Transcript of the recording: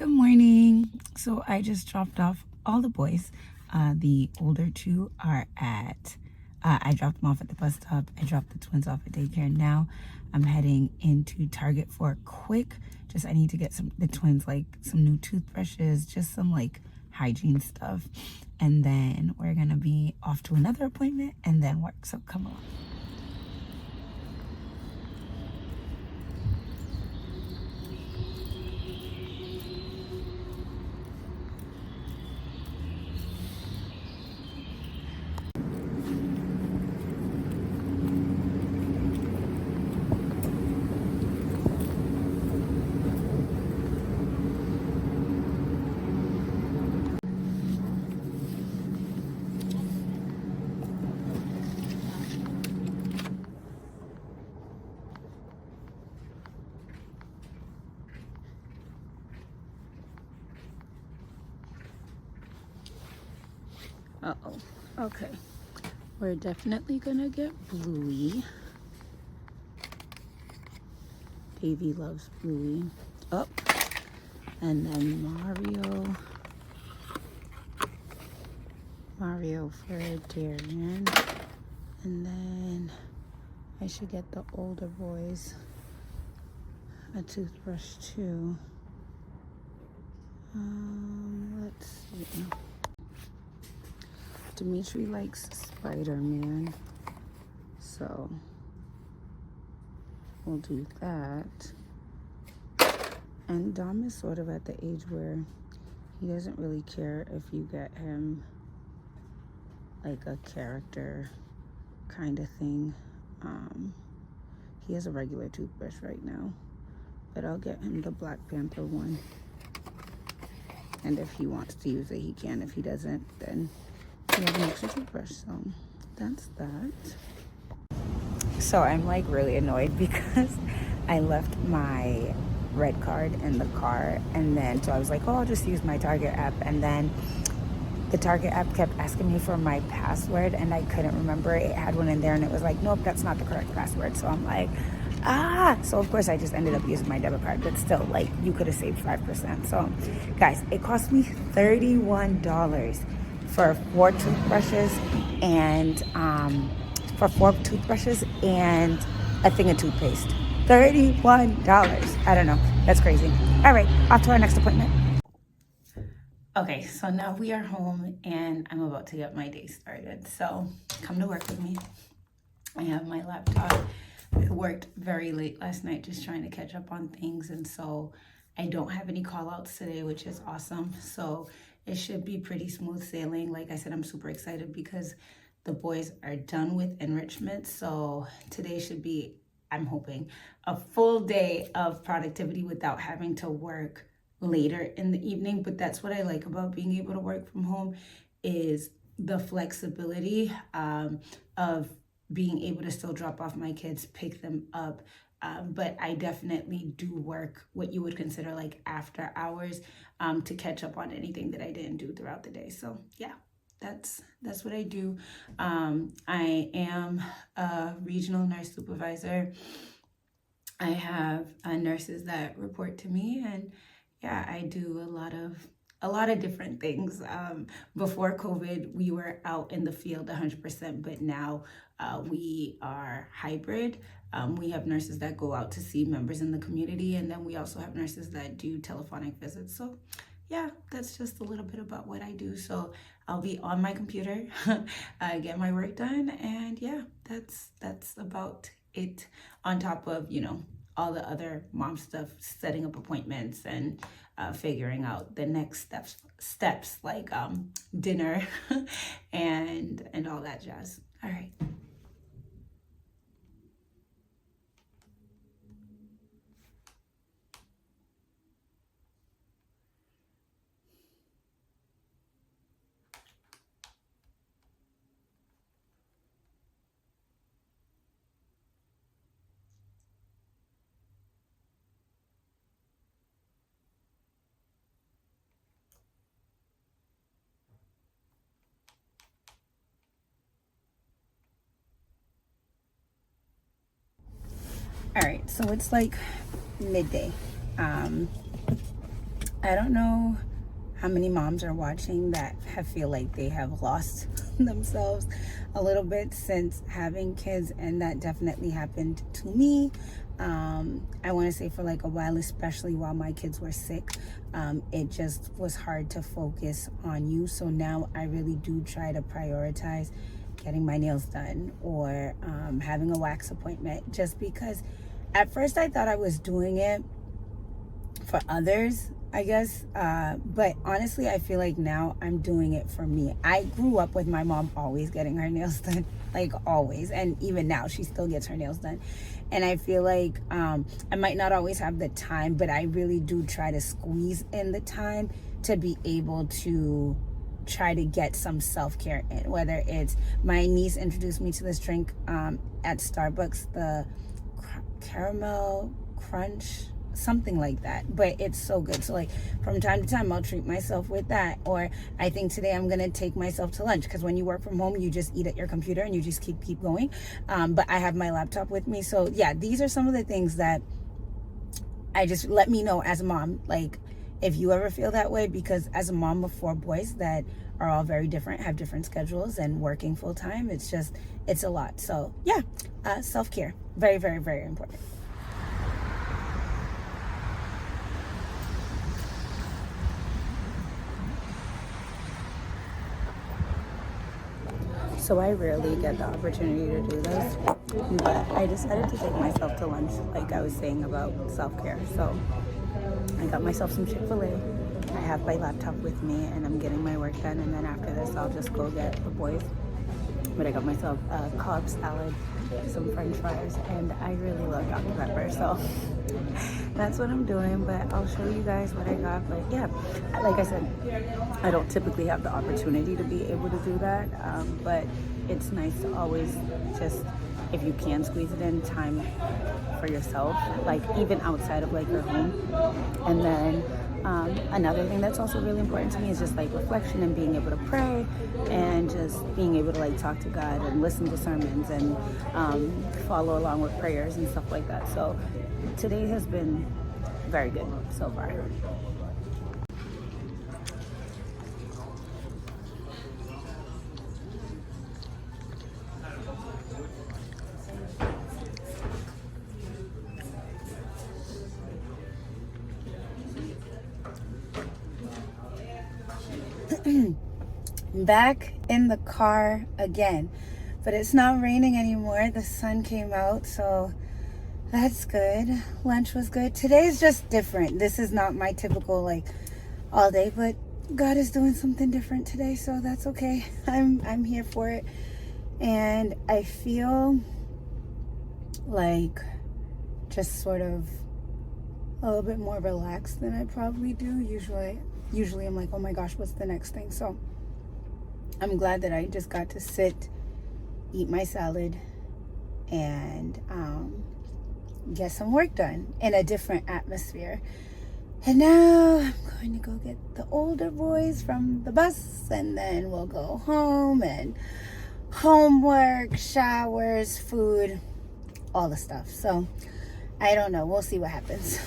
Good morning. So I just dropped off all the boys. The older two are I dropped them off at the bus stop. I dropped the twins off at daycare. Now I'm heading into Target for a quick, I need to get the twins like some new toothbrushes, just some like hygiene stuff. And then we're going to be off to another appointment and then work. So come along. Uh-oh. Okay. We're definitely gonna get Bluey. Davy loves Bluey. Oh. And then Mario for Darian. And then I should get the older boys a toothbrush too. Let's see. Dimitri likes Spider-Man, so we'll do that. And Dom is sort of at the age where he doesn't really care if you get him like a character kind of thing. He has a regular toothbrush right now, but I'll get him the Black Panther one. And if he wants to use it, he can. If he doesn't, then he has an extra toothbrush. So that's that. So I'm like really annoyed because I left my red card in the car, and then so I was like, oh, I'll just use my Target app, and then the Target app kept asking me for my password and I couldn't remember it. It had one in there and it was like, nope, that's not the correct password. So I'm like, so of course I just ended up using my debit card, but still, like, you could have saved 5%. So guys, it cost me $31 for four toothbrushes and a thing of toothpaste. $31. I don't know. That's crazy. All right, off to our next appointment. Okay, so now we are home and I'm about to get my day started. So come to work with me. I have my laptop. I worked very late last night just trying to catch up on things, and so I don't have any call outs today, which is awesome. So it should be pretty smooth sailing. Like I said, I'm super excited because the boys are done with enrichment. So today should be, I'm hoping, a full day of productivity without having to work later in the evening. But that's what I like about being able to work from home, is the flexibility of being able to still drop off my kids, pick them up. But I definitely do work what you would consider like after hours to catch up on anything that I didn't do throughout the day. So yeah, that's what I do. I am a regional nurse supervisor. I have nurses that report to me, and yeah, I do a lot of different things. Before COVID, we were out in the field 100%, but now we are hybrid. We have nurses that go out to see members in the community, and then we also have nurses that do telephonic visits. So yeah, that's just a little bit about what I do. So I'll be on my computer, get my work done, and yeah, that's about it, on top of, all the other mom stuff, setting up appointments and figuring out the next steps like dinner and all that jazz. All right. All right, so it's like midday. I don't know how many moms are watching that feel like they have lost themselves a little bit since having kids, and that definitely happened to me. I want to say for like a while, especially while my kids were sick, it just was hard to focus on you. So now I really do try to prioritize getting my nails done or having a wax appointment, just because at first I thought I was doing it for others, I guess, but honestly I feel like now I'm doing it for me. I grew up with my mom always getting her nails done, like always, and even now she still gets her nails done. And I feel like I might not always have the time, but I really do try to squeeze in the time to be able to try to get some self-care in. Whether it's, my niece introduced me to this drink at Starbucks, the caramel crunch, something like that, but it's so good. So like from time to time I'll treat myself with that. Or I think today I'm gonna take myself to lunch, because when you work from home you just eat at your computer and you just keep going, but I have my laptop with me. So yeah, these are some of the things that I just, let me know as a mom, like if you ever feel that way, because as a mom of 4 boys that are all very different, have different schedules, and working full-time, it's a lot. So yeah, self-care, very, very, very important. So I rarely get the opportunity to do this, but I decided to take myself to lunch, like I was saying about self-care. So I got myself some Chick-fil-A. I have my laptop with me and I'm getting my work done, and then after this I'll just go get the boys. But I got myself a Cobb salad, some french fries, and I really love Dr. Pepper, so that's what I'm doing. But I'll show you guys what I got. But yeah, like I said, I don't typically have the opportunity to be able to do that, but it's nice to always just, if you can squeeze it in, time for yourself, like even outside of like your home. And then another thing that's also really important to me is just like reflection and being able to pray, and just being able to like talk to God and listen to sermons and follow along with prayers and stuff like that. So today has been very good so far. Back in the car again, but it's not raining anymore. The sun came out, so that's good. Lunch was good. Today's just different. This is not my typical like all day, but God is doing something different today, so that's okay. I'm here for it. And I feel like just sort of a little bit more relaxed than I probably do. Usually I'm like, oh my gosh, what's the next thing? So I'm glad that I just got to sit, eat my salad, and get some work done in a different atmosphere. And now I'm going to go get the older boys from the bus, and then we'll go home, and homework, showers, food, all the stuff. So I don't know. We'll see what happens.